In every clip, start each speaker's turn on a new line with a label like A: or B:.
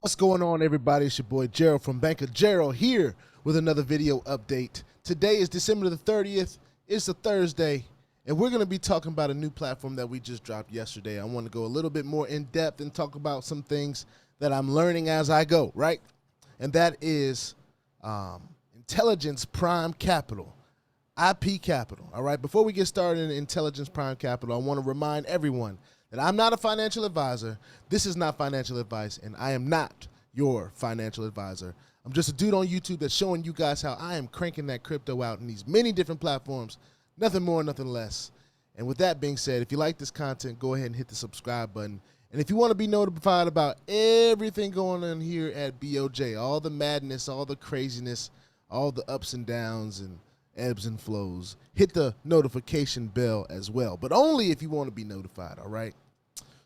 A: What's going on, everybody? It's your boy Gerald from Bank of Gerald here with another video update. Today is December the 30th. It's a Thursday, and we're going to be talking about a new platform that we just dropped yesterday. I want to go a little bit more in depth and talk about some things that I'm learning as I go, right? And that is Intelligence Prime Capital, IP Capital. All right, before we get started in Intelligence Prime Capital, I want to remind everyone that I'm not a financial advisor. This is not financial advice, and I am not your financial advisor. I'm just a dude on YouTube that's showing you guys how I am cranking that crypto out in these many different platforms, nothing more, nothing less. And with that being said, if you like this content, go ahead and hit the subscribe button. And if you want to be notified about everything going on here at BOJ, all the madness, all the craziness, all the ups and downs and ebbs and flows, hit the notification bell as well, but only if you want to be notified, all right?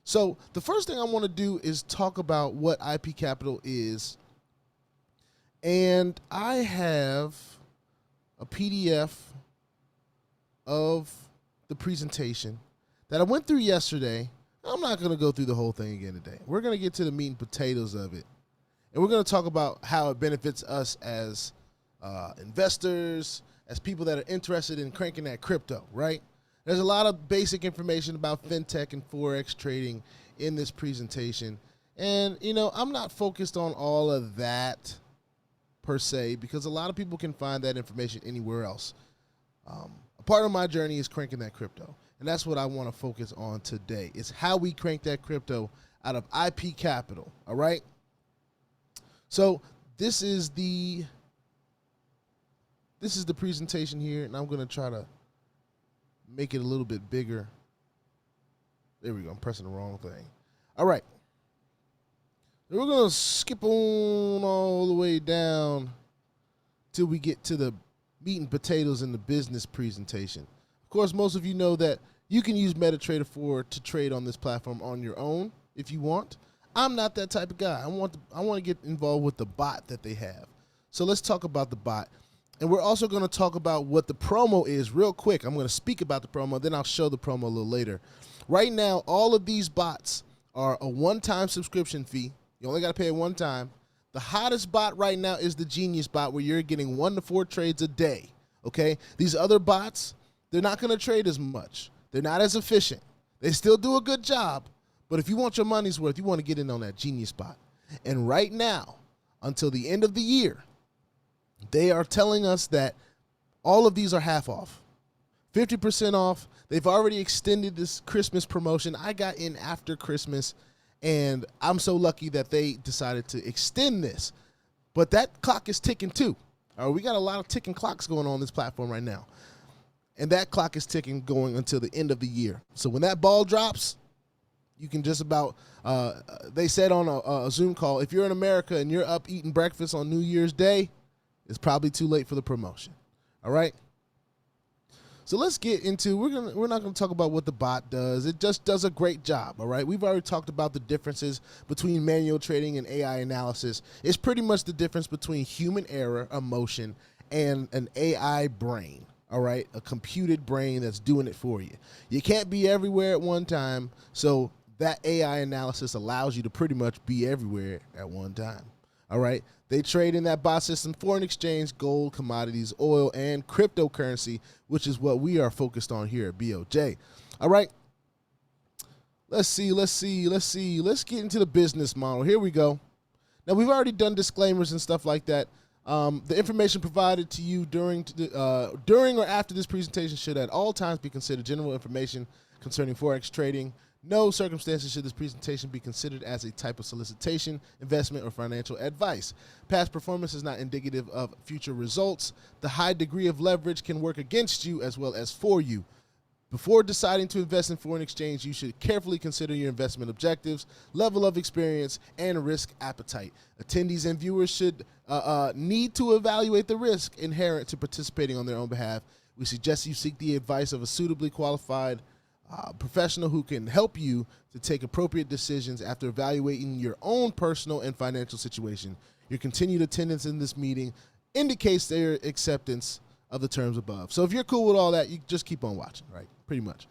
A: So the first thing I want to do is talk about what IP Capital is, and I have a PDF of the presentation that I went through yesterday. I'm not going to go through the whole thing again today. We're going to get to the meat and potatoes of it, and we're going to talk about how it benefits us as investors, as people that are interested in cranking that crypto, right? There's a lot of basic information about fintech and forex trading in this presentation. And, you know, I'm not focused on all of that per se, because a lot of people can find that information anywhere else. A part of my journey is cranking that crypto. And that's what I want to focus on today. It's how we crank that crypto out of IP Capital, all right? So this is the presentation here, and I'm going to try to make it a little bit bigger. There we go. I'm pressing the wrong thing. All right. So we're going to skip on all the way down till we get to the meat and potatoes in the business presentation. Of course, most of you know that you can use MetaTrader 4 to trade on this platform on your own if you want. I'm not that type of guy. I want to get involved with the bot that they have. So let's talk about the bot. And we're also going to talk about what the promo is real quick. I'm going to speak about the promo, then I'll show the promo a little later. Right now, all of these bots are a one-time subscription fee. You only got to pay it one time. The hottest bot right now is the Genius bot, where you're getting 1 to 4 trades a day, okay? These other bots, they're not going to trade as much. They're not as efficient. They still do a good job, but if you want your money's worth, you want to get in on that Genius bot. And right now, until the end of the year, they are telling us that all of these are half off, 50% off. They've already extended this Christmas promotion. I got in after Christmas, and I'm so lucky that they decided to extend this. But that clock is ticking too. We got a lot of ticking clocks going on this platform right now. And that clock is ticking going until the end of the year. So when that ball drops, you can just about, they said on a Zoom call, if you're in America and you're up eating breakfast on New Year's Day, it's probably too late for the promotion. All right. So let's get into, we're not going to talk about what the bot does. It just does a great job. All right. We've already talked about the differences between manual trading and AI analysis. It's pretty much the difference between human error, emotion, and an AI brain. All right. A computed brain that's doing it for you. You can't be everywhere at one time. So that AI analysis allows you to pretty much be everywhere at one time. All right. They trade in that bot system, foreign exchange, gold, commodities, oil, and cryptocurrency, which is what we are focused on here at BOJ. All right. Let's get into the business model. Here we go. Now, we've already done disclaimers and stuff like that. The information provided to you during or after this presentation should at all times be considered general information concerning Forex trading. No circumstances should this presentation be considered as a type of solicitation, investment, or financial advice. Past performance is not indicative of future results. The high degree of leverage can work against you as well as for you. Before deciding to invest in foreign exchange, you should carefully consider your investment objectives, level of experience, and risk appetite. Attendees and viewers should need to evaluate the risk inherent to participating on their own behalf. We suggest you seek the advice of a suitably qualified professional who can help you to take appropriate decisions after evaluating your own personal and financial situation. Your continued attendance in this meeting indicates their acceptance of the terms above. So if you're cool with all that, you just keep on watching, right? Pretty much.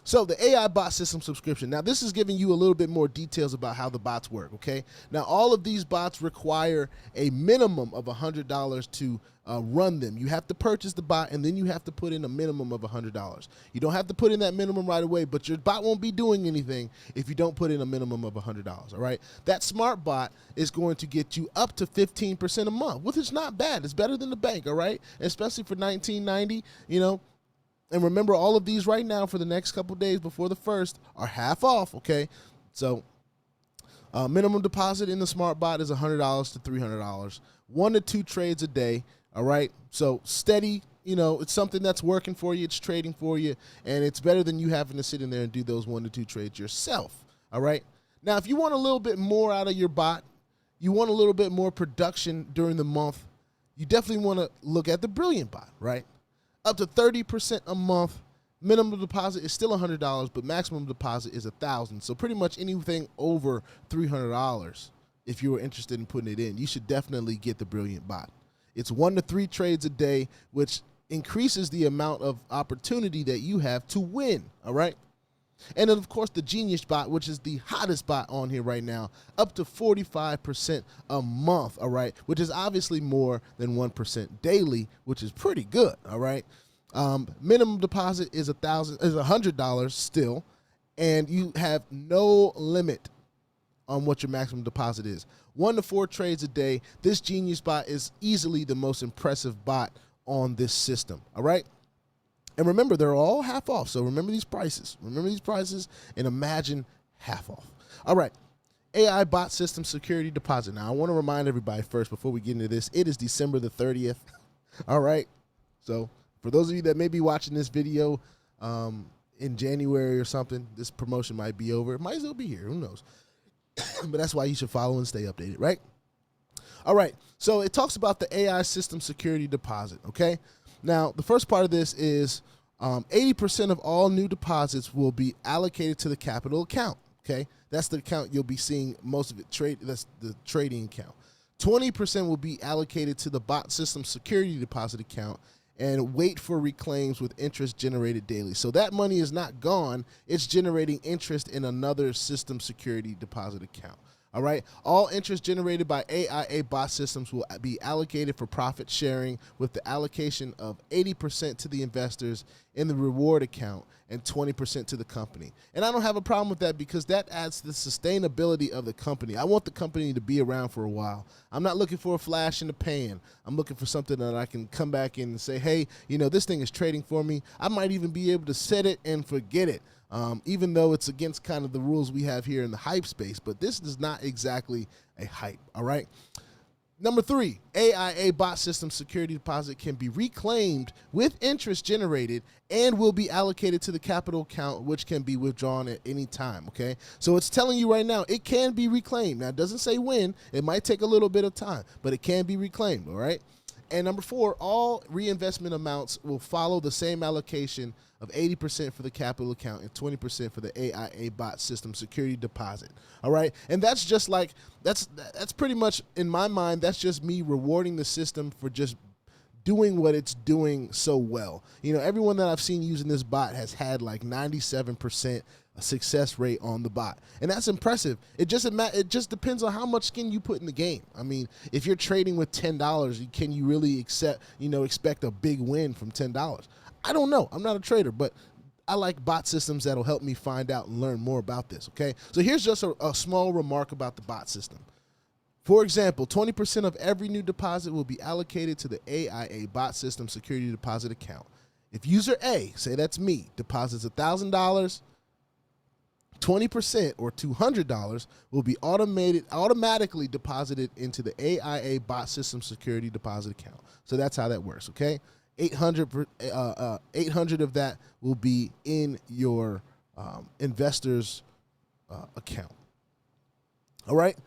A: So the AI bot system subscription. Now this is giving you a little bit more details about how the bots work, okay? Now all of these bots require a minimum of $100 to run them. You have to purchase the bot and then you have to put in a minimum of $100. You don't have to put in that minimum right away, but your bot won't be doing anything if you don't put in a minimum of $100, all right? That smart bot is going to get you up to 15% a month, which is not bad. It's better than the bank, all right? Especially for $19.90, you know. And remember, all of these right now for the next couple days before the 1st are half off, okay? So minimum deposit in the smart bot is $100 to $300. 1 to 2 trades a day, all right? So steady, you know, it's something that's working for you. It's trading for you. And it's better than you having to sit in there and do those 1 to 2 trades yourself, all right? Now, if you want a little bit more out of your bot, you want a little bit more production during the month, you definitely want to look at the Brilliant bot, right? Up to 30% a month. Minimum deposit is still $100, but maximum deposit is $1,000. So pretty much anything over $300, if you were interested in putting it in, you should definitely get the Brilliant bot. It's 1 to 3 trades a day, which increases the amount of opportunity that you have to win, all right? And then, of course, the Genius bot, which is the hottest bot on here right now, up to 45% a month, all right, which is obviously more than 1% daily, which is pretty good, all right. Minimum deposit is $100 still, and you have no limit on what your maximum deposit is. 1 to 4 trades a day. This Genius bot is easily the most impressive bot on this system, all right. And remember, they're all half off. So remember these prices. Remember these prices and imagine half off. All right. AI bot system security deposit. Now, I want to remind everybody first before we get into this, it is December the 30th. All right. So for those of you that may be watching this video in January or something, this promotion might be over. It might still be here. Who knows? But that's why you should follow and stay updated, right? All right. So it talks about the AI system security deposit, okay? Now, the first part of this is 80% of all new deposits will be allocated to the capital account, okay? That's the account you'll be seeing most of it. That's the trading account. 20% will be allocated to the bot system security deposit account and wait for reclaims with interest generated daily. So that money is not gone. It's generating interest in another system security deposit account. All right. All interest generated by AIA bot systems will be allocated for profit sharing, with the allocation of 80% to the investors in the reward account and 20% to the company. And I don't have a problem with that because that adds to the sustainability of the company. I want the company to be around for a while. I'm not looking for a flash in the pan. I'm looking for something that I can come back in and say, hey, you know, this thing is trading for me. I might even be able to set it and forget it. Even though it's against kind of the rules we have here in the hype space, but this is not exactly a hype, all right? Number 3, AIA bot system security deposit can be reclaimed with interest generated and will be allocated to the capital account, which can be withdrawn at any time, okay? So it's telling you right now it can be reclaimed. Now, it doesn't say when. It might take a little bit of time, but it can be reclaimed, all right? And number 4, all reinvestment amounts will follow the same allocation of 80% for the capital account and 20% for the AIA bot system security deposit. All right. And that's just like, that's pretty much, in my mind, that's just me rewarding the system for just doing what it's doing so well. You know, everyone that I've seen using this bot has had like 97% success rate on the bot, and that's impressive. It just depends on how much skin you put in the game. I mean, if you're trading with $10, can you really expect a big win from $10? I don't know. I'm not a trader, but I like bot systems that'll help me find out and learn more about this, okay? So here's just a small remark about the bot system. For example, 20% of every new deposit will be allocated to the AIA bot system security deposit account. If user A, say that's me, deposits $1,000, 20% or $200 will be automatically deposited into the AIA bot system security deposit account. So that's how that works, okay? 800 of that will be in your investor's account. All right.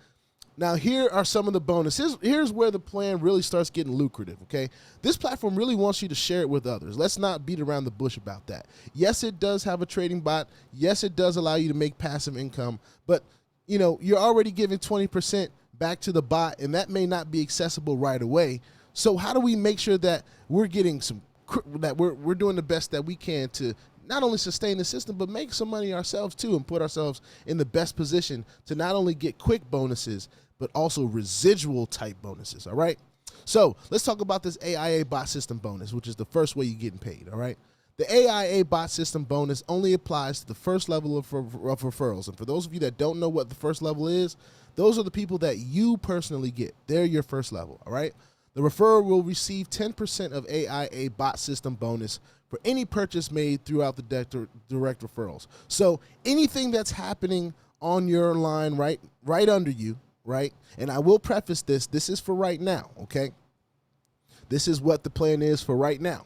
A: Now, here are some of the bonuses. Here's where the plan really starts getting lucrative, okay? This platform really wants you to share it with others. Let's not beat around the bush about that. Yes, it does have a trading bot. Yes, it does allow you to make passive income. But, you know, you're already giving 20% back to the bot, and that may not be accessible right away. So how do we make sure that we're getting that we're doing the best that we can to not only sustain the system, but make some money ourselves too and put ourselves in the best position to not only get quick bonuses, but also residual type bonuses, all right? So let's talk about this AIA bot system bonus, which is the first way you're getting paid, all right? The AIA bot system bonus only applies to the first level of referrals. And for those of you that don't know what the first level is, those are the people that you personally get. They're your first level, all right? The referrer will receive 10% of AIA bot system bonus for any purchase made throughout the direct referrals. So anything that's happening on your line right under you, right? And I will preface this is for right now, okay? This is what the plan is for right now.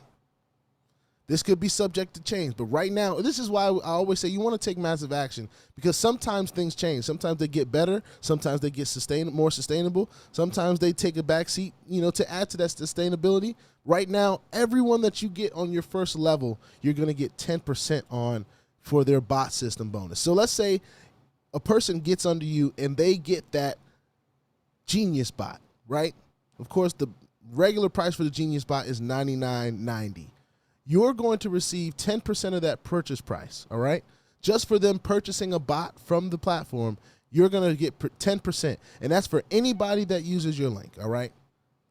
A: This could be subject to change, but right now, this is why I always say you want to take massive action, because sometimes things change. Sometimes they get better. Sometimes they get more sustainable. Sometimes they take a backseat, to add to that sustainability. Right now, everyone that you get on your first level, you're going to get 10% on for their bot system bonus. So let's say a person gets under you and they get that Genius bot, right? Of course, the regular price for the Genius bot is $99.90. You're going to receive 10% of that purchase price, all right? Just for them purchasing a bot from the platform, you're going to get 10%, and that's for anybody that uses your link, all right?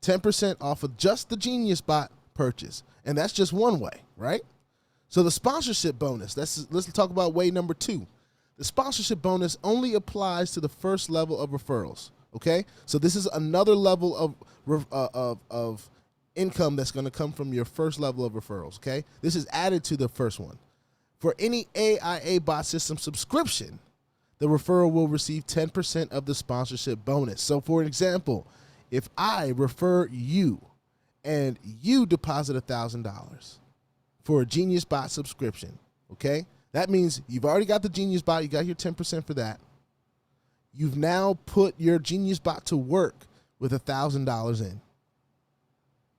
A: 10% off of just the Genius bot purchase, and that's just one way, right? So the sponsorship bonus, let's talk about way number 2. The sponsorship bonus only applies to the first level of referrals, okay? So this is another level of income that's going to come from your first level of referrals, okay? This is added to the first one. For any AIA bot system subscription, the referral will receive 10% of the sponsorship bonus. So for example, if I refer you and you deposit $1,000 for a Genius bot subscription, okay? That means you've already got the Genius bot, you got your 10% for that. You've now put your Genius bot to work with $1,000 in.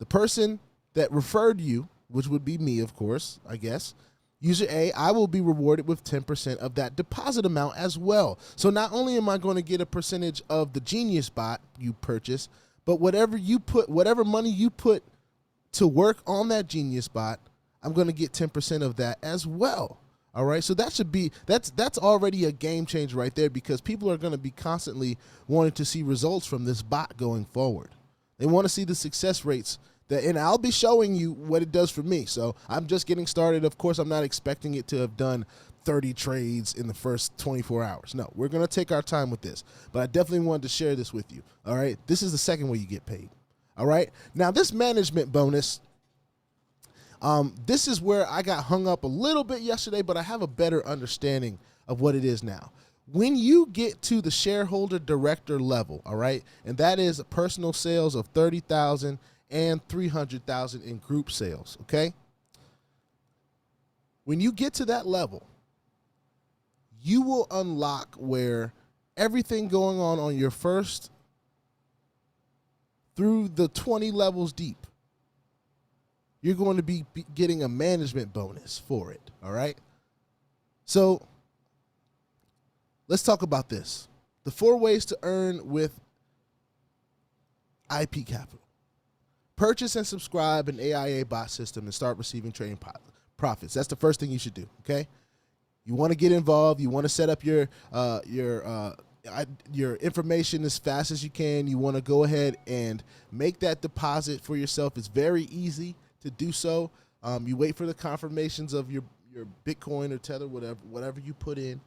A: The person that referred you, which would be me, of course, I guess, user A, I will be rewarded with 10% of that deposit amount as well. So not only am I going to get a percentage of the Genius bot you purchase, but whatever money you put to work on that Genius bot, I'm going to get 10% of that as well. All right, so that's already a game changer right there, because people are going to be constantly wanting to see results from this bot going forward. They want to see the success rates and I'll be showing you what it does for me. So I'm just getting started. Of course, I'm not expecting it to have done 30 trades in the first 24 hours. No, we're going to take our time with this, but I definitely wanted to share this with you. All right, this is the second way you get paid. All right, now this management bonus, this is where I got hung up a little bit yesterday, but I have a better understanding of what it is now. When you get to the shareholder director level, all right, and that is personal sales of 30,000 and 300,000 in group sales, okay? When you get to that level, you will unlock where everything going on your first through the 20 levels deep, you're going to be getting a management bonus for it, all right? So let's talk about this. The 4 ways to earn with IP Capital. Purchase and subscribe an AIA bot system and start receiving trading profits. That's the first thing you should do, okay? You want to get involved. You want to set up your information as fast as you can. You want to go ahead and make that deposit for yourself. It's very easy to do so. You wait for the confirmations of your Bitcoin or Tether, whatever you put in.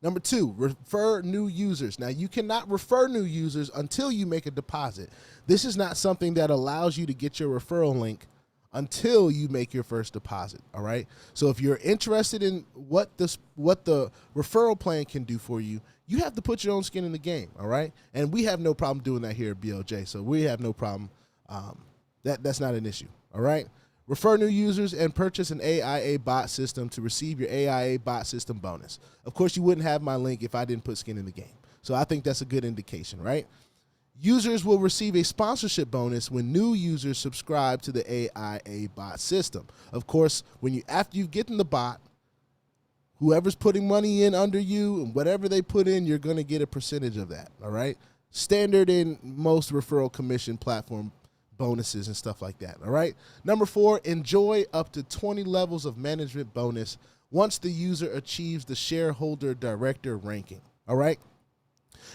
A: Number 2, refer new users. Now, you cannot refer new users until you make a deposit. This is not something that allows you to get your referral link until you make your first deposit, all right? So if you're interested in what the referral plan can do for you, you have to put your own skin in the game, all right? And we have no problem doing that here at BLJ, so we have no problem. That's not an issue, all right? Refer new users and purchase an AIA bot system to receive your AIA bot system bonus. Of course, you wouldn't have my link if I didn't put skin in the game. So I think that's a good indication, right? Users will receive a sponsorship bonus when new users subscribe to the AIA bot system. Of course, after you've gotten the bot, whoever's putting money in under you and whatever they put in, you're going to get a percentage of that, all right? Standard in most referral commission platform bonuses and stuff like that. All right. Number 4, enjoy up to 20 levels of management bonus once the user achieves the shareholder director ranking. All right.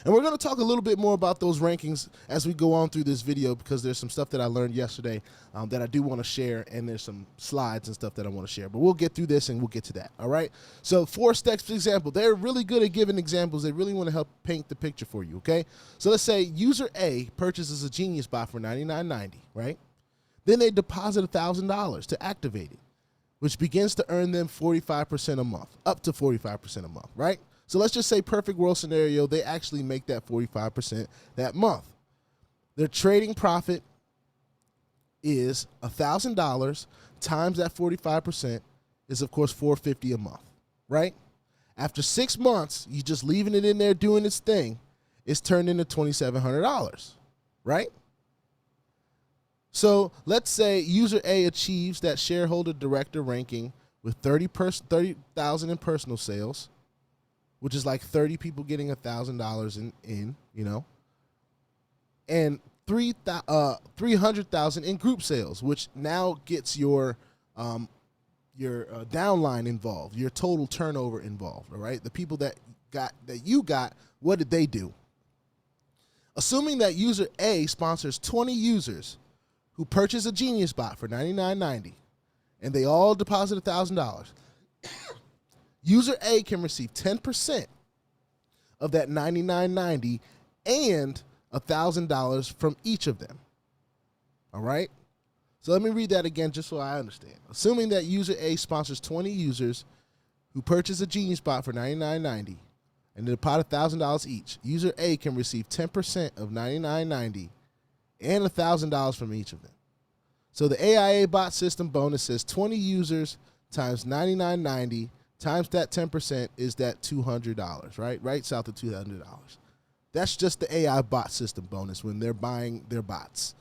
A: And we're going to talk a little bit more about those rankings as we go on through this video, because there's some stuff that I learned yesterday that I do want to share, and there's some slides and stuff that I want to share. But we'll get through this and we'll get to that, all right? So 4 steps example. They're really good at giving examples. They really want to help paint the picture for you, okay? So let's say user A purchases a Genius bot for $99.90, right? Then they deposit $1,000 to activate it, which begins to earn them 45% a month, up to 45% a month, right? So let's just say perfect world scenario, they actually make that 45% that month. Their trading profit is $1,000 times that 45% is, of course, $450 a month, right? After 6 months, you just leaving it in there doing its thing, it's turned into $2,700, right? So let's say user A achieves that shareholder director ranking with 30,000 in personal sales, which is like 30 people getting $1,000 in, you know, and 300,000 in group sales, which now gets your downline involved, your total turnover involved. All right, the people that you got, what did they do? Assuming that user A sponsors 20 users who purchase a Genius bot for $99.90, and they all deposit $1,000. User A can receive 10% of that $99.90 and $1,000 from each of them. All right? So let me read that again just so I understand. Assuming that user A sponsors 20 users who purchase a Genius bot for $99.90 and they deposit $1,000 each, user A can receive 10% of $99.90 and $1,000 from each of them. So the AIA bot system bonus says 20 users times $99.90 times that 10% is that $200, right? Right south of $200. That's just the AI bot system bonus when they're buying their bots.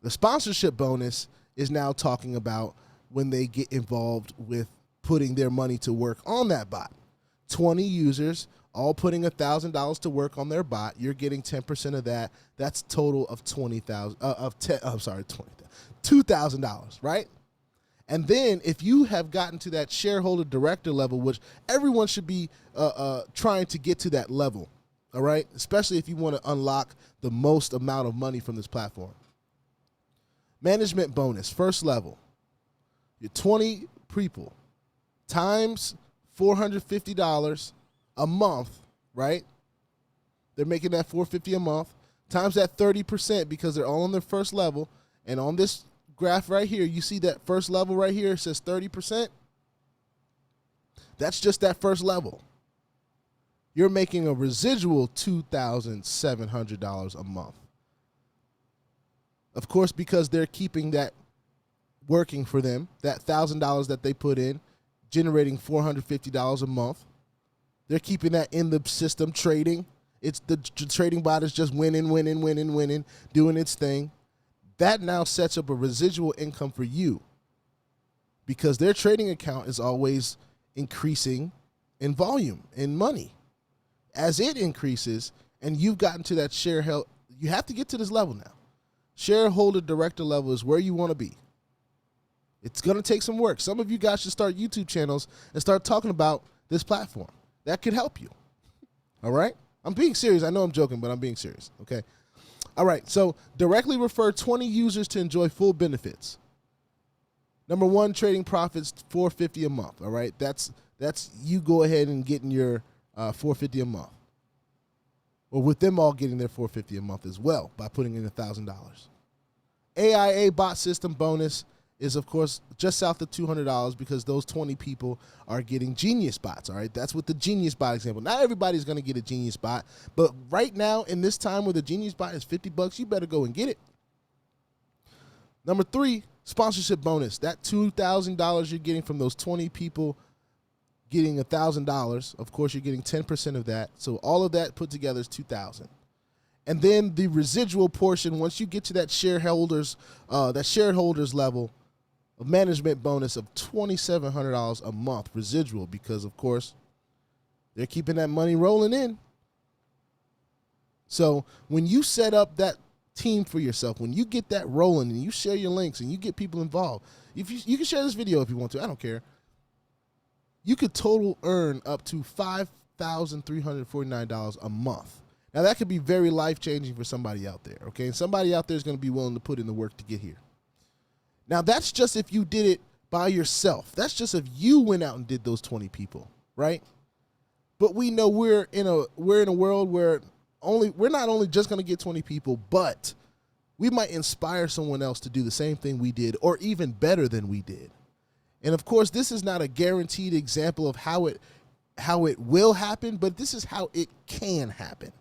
A: The sponsorship bonus is now talking about when they get involved with putting their money to work on that bot. 20 users all putting $1,000 to work on their bot. You're getting 10% of that. That's total of $2,000, right? And then if you have gotten to that shareholder director level, which everyone should be trying to get to that level, all right? Especially if you want to unlock the most amount of money from this platform. Management bonus, first level. Your 20 people times $450 a month, right? They're making that $450 a month times that 30% because they're all on their first level. And on this graph right here, you see that first level right here, it says 30%. That's just that first level. You're making a residual $2,700 a month. Of course, because they're keeping that working for them, that $1,000 that they put in, generating $450 a month. They're keeping that in the system trading. It's the trading bot is just winning, doing its thing. That now sets up a residual income for you because their trading account is always increasing in volume, in money. As it increases and you've gotten to that you have to get to this level now. Shareholder director level is where you want to be. It's going to take some work. Some of you guys should start YouTube channels and start talking about this platform. That could help you. All right? I'm being serious. I know I'm joking, but I'm being serious. Okay? All right, so directly refer 20 users to enjoy full benefits. Number 1, trading profits $450 a month. All right, that's you go ahead and getting your $450 a month, or with them all getting their $450 a month as well by putting in $1,000. AIA bot system bonus is, of course, just south of $200 because those 20 people are getting Genius bots, all right? That's what the Genius bot example. Not everybody's going to get a Genius bot, but right now in this time where the Genius bot is $50, you better go and get it. Number 3, sponsorship bonus. That $2,000 you're getting from those 20 people getting $1,000. Of course, you're getting 10% of that. So all of that put together is $2,000. And then the residual portion, once you get to that shareholders level, a management bonus of $2,700 a month residual because, of course, they're keeping that money rolling in. So when you set up that team for yourself, when you get that rolling and you share your links and you get people involved, if you can share this video if you want to, I don't care. You could total earn up to $5,349 a month. Now that could be very life-changing for somebody out there, okay? And somebody out there is going to be willing to put in the work to get here. Now that's just if you did it by yourself. That's just if you went out and did those 20 people, right? But we know we're in a world where we're not only just going to get 20 people, but we might inspire someone else to do the same thing we did or even better than we did. And of course, this is not a guaranteed example of how it will happen, but this is how it can happen.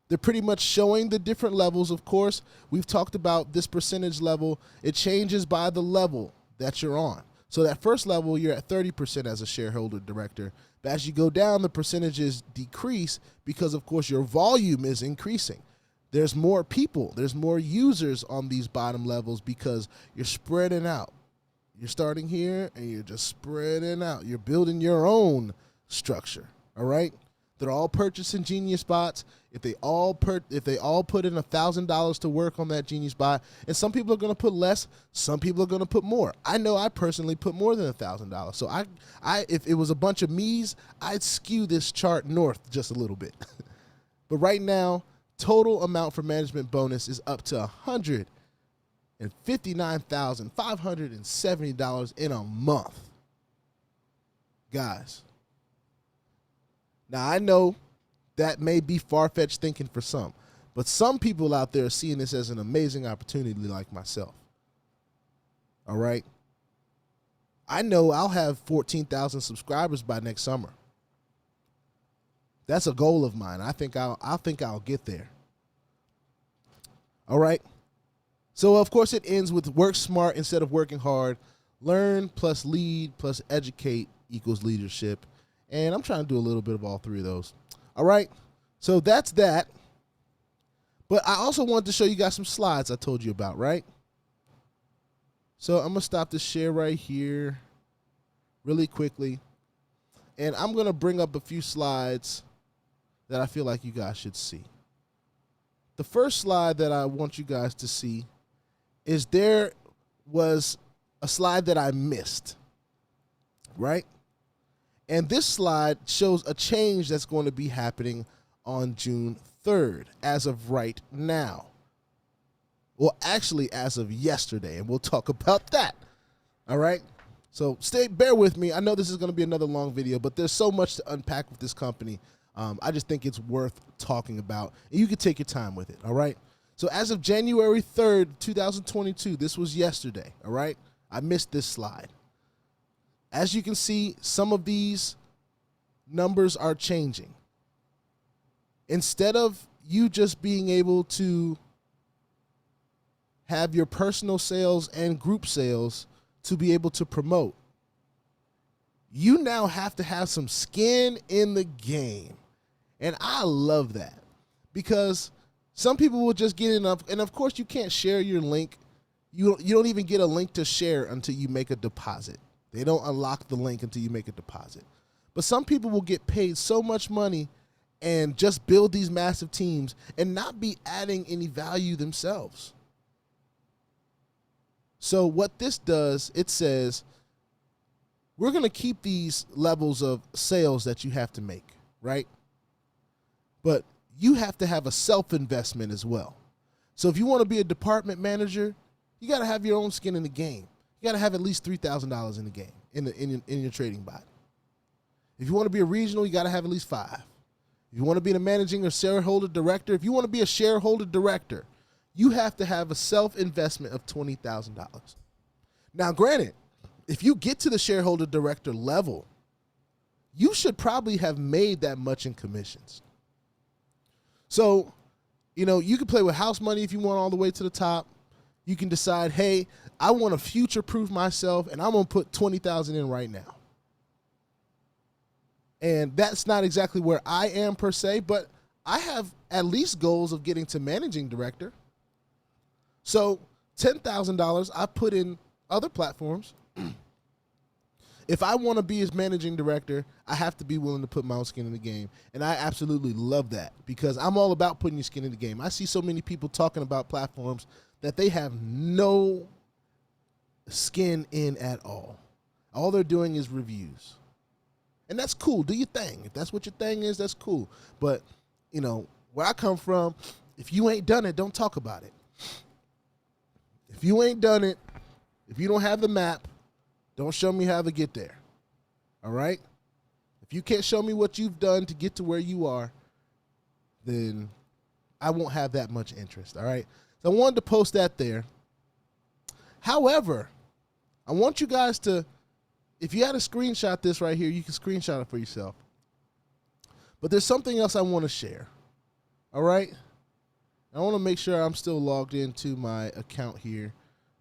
A: They're pretty much showing the different levels. Of course, we've talked about this percentage level. It changes by the level that you're on. So that first level, you're at 30% as a shareholder director. But as you go down, the percentages decrease because, of course, your volume is increasing. There's more people. There's more users on these bottom levels because you're spreading out. You're starting here, and you're just spreading out. You're building your own structure, all right? They're all purchasing Genius bots. If they all put in $1,000 to work on that Genius bot, and some people are going to put less, some people are going to put more. I know I personally put more than $1,000. So if it was a bunch of me's, I'd skew this chart north just a little bit. But right now, total amount for management bonus is up to $159,570 in a month. Guys. Now, I know that may be far-fetched thinking for some, but some people out there are seeing this as an amazing opportunity like myself. All right? I know I'll have 14,000 subscribers by next summer. That's a goal of mine. I think I'll get there. All right? So, of course, it ends with work smart instead of working hard. Learn plus lead plus educate equals leadership. And I'm trying to do a little bit of all three of those. All right. So that's that. But I also wanted to show you guys some slides I told you about, right? So I'm going to stop the share right here really quickly. And I'm going to bring up a few slides that I feel like you guys should see. The first slide that I want you guys to see is there was a slide that I missed, right? And this slide shows a change that's going to be happening on June 3rd as of right now. Well, actually, as of yesterday, and we'll talk about that. All right? So bear with me. I know this is going to be another long video, but there's so much to unpack with this company. I just think it's worth talking about, and you can take your time with it. All right? So as of January 3rd, 2022, this was yesterday. All right? I missed this slide. As you can see, some of these numbers are changing. Instead of you just being able to have your personal sales and group sales to be able to promote, you now have to have some skin in the game. And I love that because some people will just get enough. And of course, you can't share your link. You don't even get a link to share until you make a deposit. They don't unlock the link until you make a deposit. But some people will get paid so much money and just build these massive teams and not be adding any value themselves. So what this does, it says, we're going to keep these levels of sales that you have to make, right? But you have to have a self-investment as well. So if you want to be a department manager, you got to have your own skin in the game. You got to have at least $3,000 in the game, in your trading bot. If you want to be a regional, you got to have at least 5. If you want to be a managing or shareholder director, if you want to be a shareholder director, you have to have a self-investment of $20,000. Now, granted, if you get to the shareholder director level, you should probably have made that much in commissions. So, you can play with house money if you want all the way to the top. You can decide, hey, I want to future-proof myself, and I'm going to put $20,000 in right now. And that's not exactly where I am per se, but I have at least goals of getting to managing director. So $10,000 I put in other platforms. If I want to be his managing director, I have to be willing to put my own skin in the game. And I absolutely love that because I'm all about putting your skin in the game. I see so many people talking about platforms that they have no skin in at all. All they're doing is reviews. And that's cool. Do your thing. If that's what your thing is, that's cool. But, you know, where I come from, if you ain't done it, don't talk about it. If you ain't done it, if you don't have the map, don't show me how to get there. All right? If you can't show me what you've done to get to where you are, then I won't have that much interest. All right? So I wanted to post that there. However, I want you guys to, if you had to screenshot this right here, you can screenshot it for yourself. But there's something else I want to share. All right? I want to make sure I'm still logged into my account here.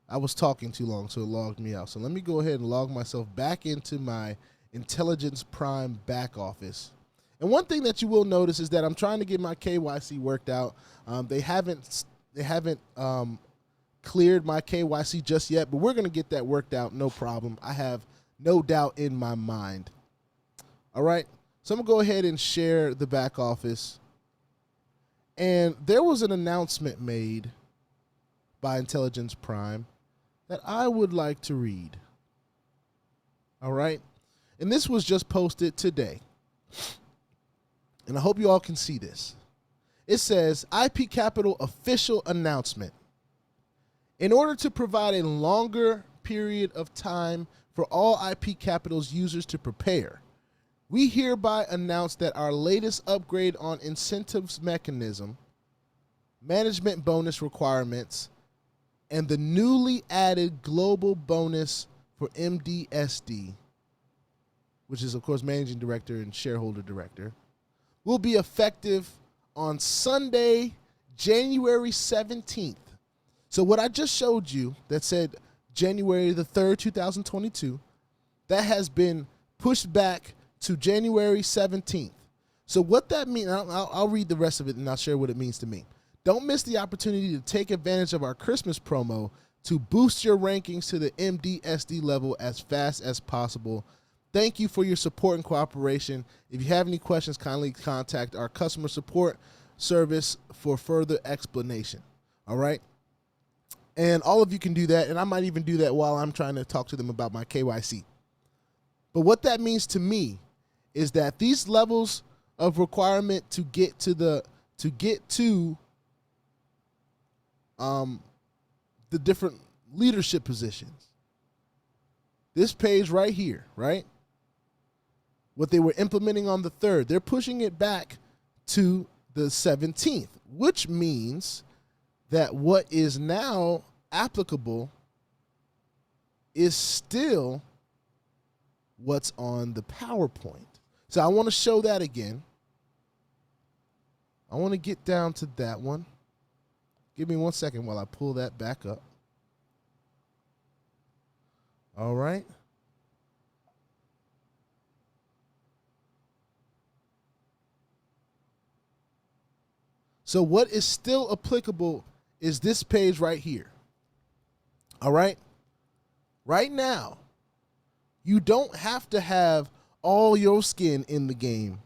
A: I was talking too long, so it logged me out. So let me go ahead and log myself back into my Intelligence Prime back office. And one thing that you will notice is that I'm trying to get my KYC worked out. They haven't cleared my KYC just yet, but we're going to get that worked out, no problem. I have no doubt in my mind. All right, so I'm going to go ahead and share the back office. And there was an announcement made by Intelligence Prime that I would like to read. All right, and this was just posted today. And I hope you all can see this. It says, IP Capital official announcement. In order to provide a longer period of time for all IP Capital's users to prepare, we hereby announce that our latest upgrade on incentives mechanism, management bonus requirements, and the newly added global bonus for MDSD, which is, of course, managing director and shareholder director, will be effective on Sunday, January 17th. So what I just showed you that said January the 3rd, 2022, that has been pushed back to January 17th. So what that means, I'll read the rest of it and I'll share what it means to me. Don't miss the opportunity to take advantage of our Christmas promo to boost your rankings to the MDSD level as fast as possible. Thank you for your support and cooperation. If you have any questions, kindly contact our customer support service for further explanation. All right? And all of you can do that, and I might even do that while I'm trying to talk to them about my KYC. But what that means to me is that these levels of requirement to get to the different leadership positions. This page right here, right? What they were implementing on the 3rd, they're pushing it back to the 17th, which means that what is now applicable is still what's on the PowerPoint. So I want to show that again. I want to get down to that one. Give me 1 second while I pull that back up. All right. So what is still applicable is this page right here. All right. Right now, you don't have to have all your skin in the game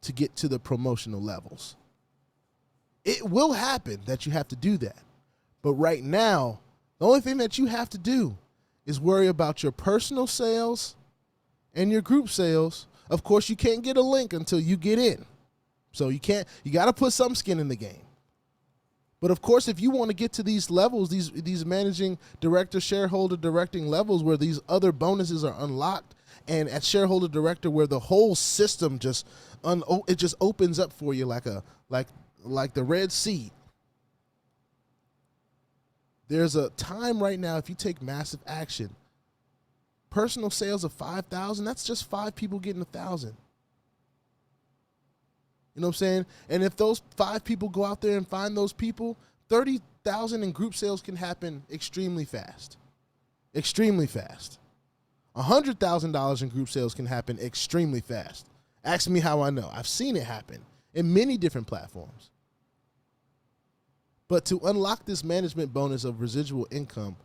A: to get to the promotional levels. It will happen that you have to do that. But right now, the only thing that you have to do is worry about your personal sales and your group sales. Of course, you can't get a link until you get in. So you got to put some skin in the game. But of course, if you want to get to these levels, these managing director, shareholder directing levels where these other bonuses are unlocked, and at shareholder director where the whole system just opens up for you like the Red Sea. There's a time right now, if you take massive action, personal sales of 5,000, that's just 5 people getting 1,000. You know what I'm saying? And if those 5 people go out there and find those people, 30,000 in group sales can happen extremely fast. Extremely fast. $100,000 in group sales can happen extremely fast. Ask me how I know. I've seen it happen in many different platforms. But to unlock this management bonus of residual income,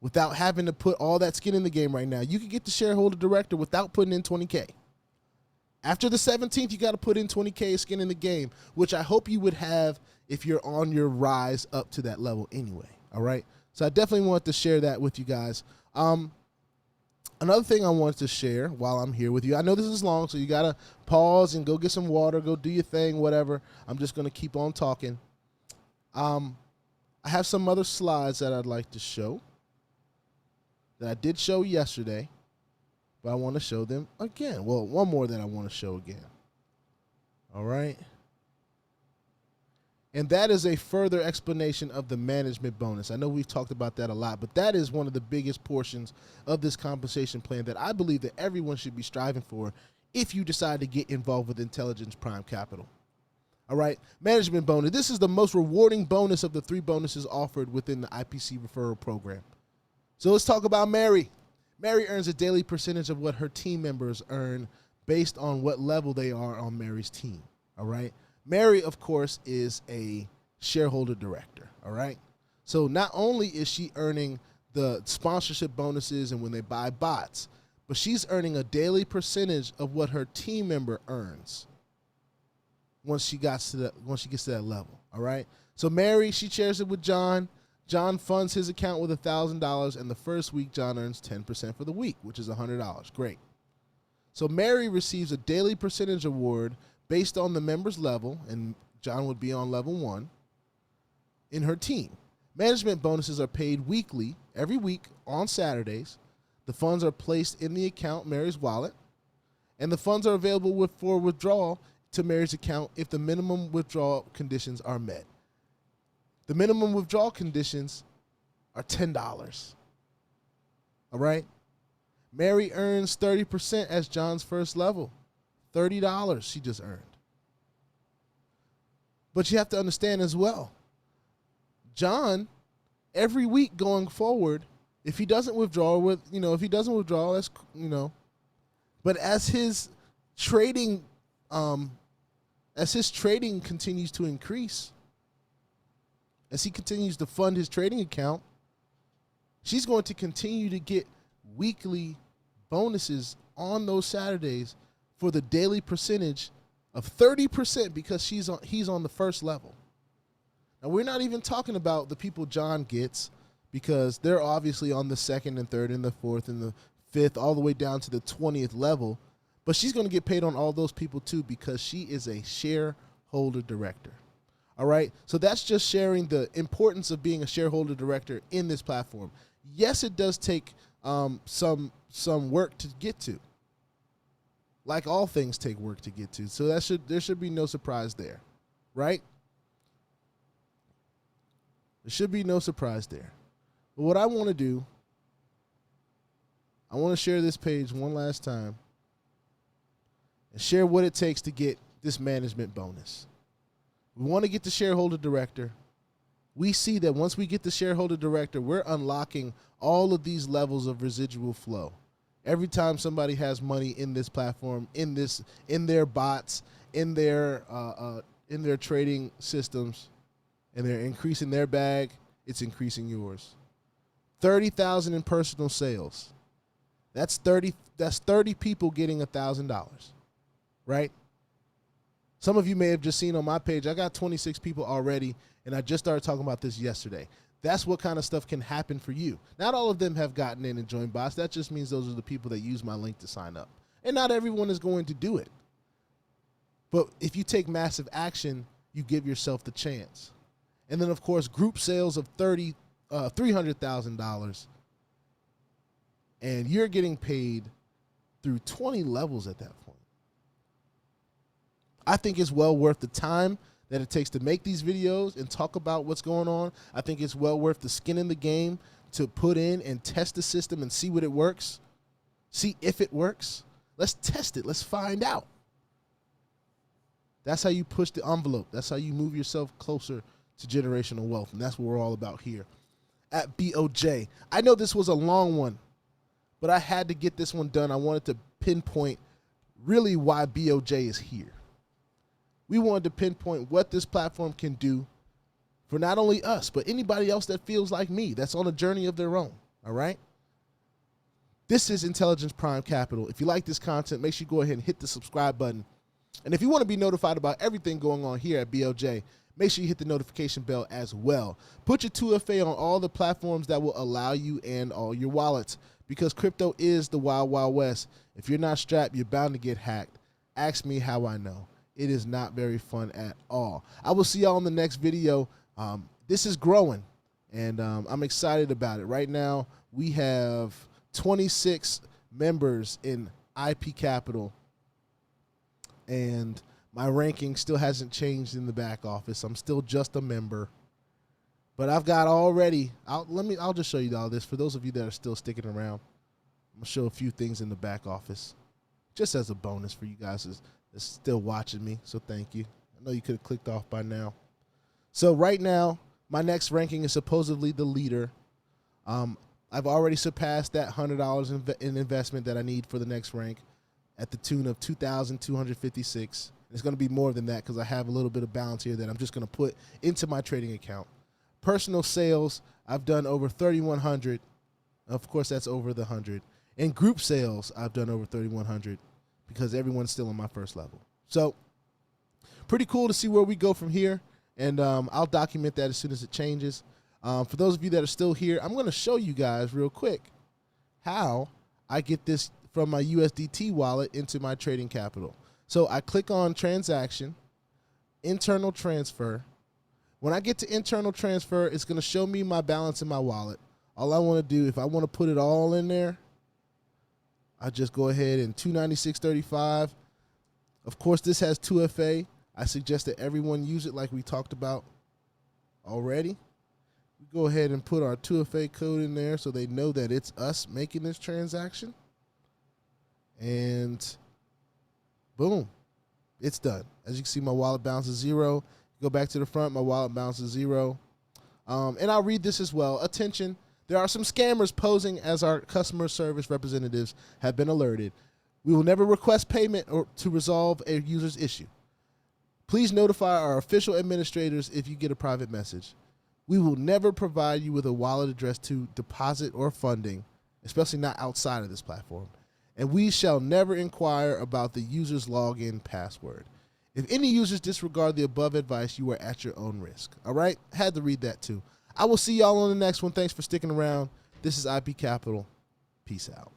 A: without having to put all that skin in the game right now. You can get the shareholder director without putting in 20K. After the 17th, you got to put in 20K skin in the game, which I hope you would have if you're on your rise up to that level anyway. All right. So I definitely want to share that with you guys. Another thing I wanted to share while I'm here with you, I know this is long, so you got to pause and go get some water, go do your thing, whatever. I'm just going to keep on talking. I have some other slides that I'd like to show that I did show yesterday, but I want to show them again. Well, one more that I want to show again. All right. And that is a further explanation of the management bonus. I know we've talked about that a lot, but that is one of the biggest portions of this compensation plan that I believe that everyone should be striving for if you decide to get involved with Intelligence Prime Capital. All right, management bonus. This is the most rewarding bonus of the 3 bonuses offered within the IPC referral program. So let's talk about Mary. Mary earns a daily percentage of what her team members earn based on what level they are on Mary's team. All right. Mary, of course, is a shareholder director, all right? So not only is she earning the sponsorship bonuses and when they buy bots, but she's earning a daily percentage of what her team member earns once she gets to that level, all right? So Mary, she shares it with John. John funds his account with $1,000, and the first week John earns 10% for the week, which is $100. Great. So Mary receives a daily percentage award based on the member's level, and John would be on level 1, in her team. Management bonuses are paid weekly, every week on Saturdays. The funds are placed in the account, Mary's wallet, and the funds are available for withdrawal to Mary's account if the minimum withdrawal conditions are met. The minimum withdrawal conditions are $10. All right? Mary earns 30% as John's first level. $30 she just earned. But you have to understand as well, John, every week going forward, if he doesn't withdraw that's, but as his trading continues to increase, as he continues to fund his trading account, she's going to continue to get weekly bonuses on those Saturdays for the daily percentage of 30% because he's on the first level. Now, we're not even talking about the people John gets because they're obviously on the 2nd and 3rd and the 4th and the 5th all the way down to the 20th level, but she's going to get paid on all those people too because she is a shareholder director. All right? So that's just sharing the importance of being a shareholder director in this platform. Yes, it does take some work to get to. Like all things take work to get to. So there should be no surprise there, right? There should be no surprise there. But what I want to do, I want to share this page one last time and share what it takes to get this management bonus. We want to get the shareholder director. We see that once we get the shareholder director, we're unlocking all of these levels of residual flow. Every time somebody has money in this platform, in their bots, in their trading systems, and they're increasing their bag, it's increasing yours. 30,000 in personal sales. That's 30 people getting $1,000, right? Some of you may have just seen on my page, I got 26 people already, and I just started talking about this yesterday. That's what kind of stuff can happen for you. Not all of them have gotten in and joined bots. That just means those are the people that use my link to sign up. And not everyone is going to do it. But if you take massive action, you give yourself the chance. And then, of course, group sales of $300,000. And you're getting paid through 20 levels at that point. I think it's well worth the time that it takes to make these videos and talk about what's going on. I think it's well worth the skin in the game to put in and test the system and see what it works. See if it works. Let's test it. Let's find out. That's how you push the envelope. That's how you move yourself closer to generational wealth. And that's what we're all about here at BOJ. I know this was a long one, but I had to get this one done. I wanted to pinpoint really why BOJ is here. We wanted to pinpoint what this platform can do for not only us, but anybody else that feels like me, that's on a journey of their own. All right. This is Intelligence Prime Capital. If you like this content, make sure you go ahead and hit the subscribe button. And if you want to be notified about everything going on here at BLJ, make sure you hit the notification bell as well. Put your 2FA on all the platforms that will allow you and all your wallets, because crypto is the wild, wild west. If you're not strapped, you're bound to get hacked. Ask me how I know. It is not very fun at all. I will see y'all in the next video. This is growing, and I'm excited about it. Right now, we have 26 members in IP Capital, and my ranking still hasn't changed in the back office. I'm still just a member, but I've got already. I'll just show you all this for those of you that are still sticking around. I'm gonna show a few things in the back office, just as a bonus for you guys that's still watching me. So thank you. I know you could have clicked off by now. So right now, my next ranking is supposedly the leader. I've already surpassed that $100 in investment that I need for the next rank at the tune of 2,256. It's going to be more than that because I have a little bit of balance here that I'm just going to put into my trading account. Personal sales, I've done over 3,100. Of course, that's over the 100. And group sales, I've done over 3,100 because everyone's still on my first level. So pretty cool to see where we go from here. And I'll document that as soon as it changes. For those of you that are still here, I'm going to show you guys real quick how I get this from my USDT wallet into my trading capital. So I click on transaction, internal transfer. When I get to internal transfer, it's going to show me my balance in my wallet. All I want to do, if I want to put it all in there, I just go ahead and 296.35. Of course, this has 2FA. I suggest that everyone use it like we talked about already. Go ahead and put our 2FA code in there so they know that it's us making this transaction. And boom, it's done. As you can see, my wallet balance is 0. Go back to the front, my wallet balance is 0. And I'll read this as well. Attention, there are some scammers posing as our customer service representatives have been alerted. We will never request payment or to resolve a user's issue. Please notify our official administrators if you get a private message. We will never provide you with a wallet address to deposit or funding, especially not outside of this platform. And we shall never inquire about the user's login password. If any users disregard the above advice, you are at your own risk. All right? Had to read that too. I will see y'all on the next one. Thanks for sticking around. This is IP Capital. Peace out.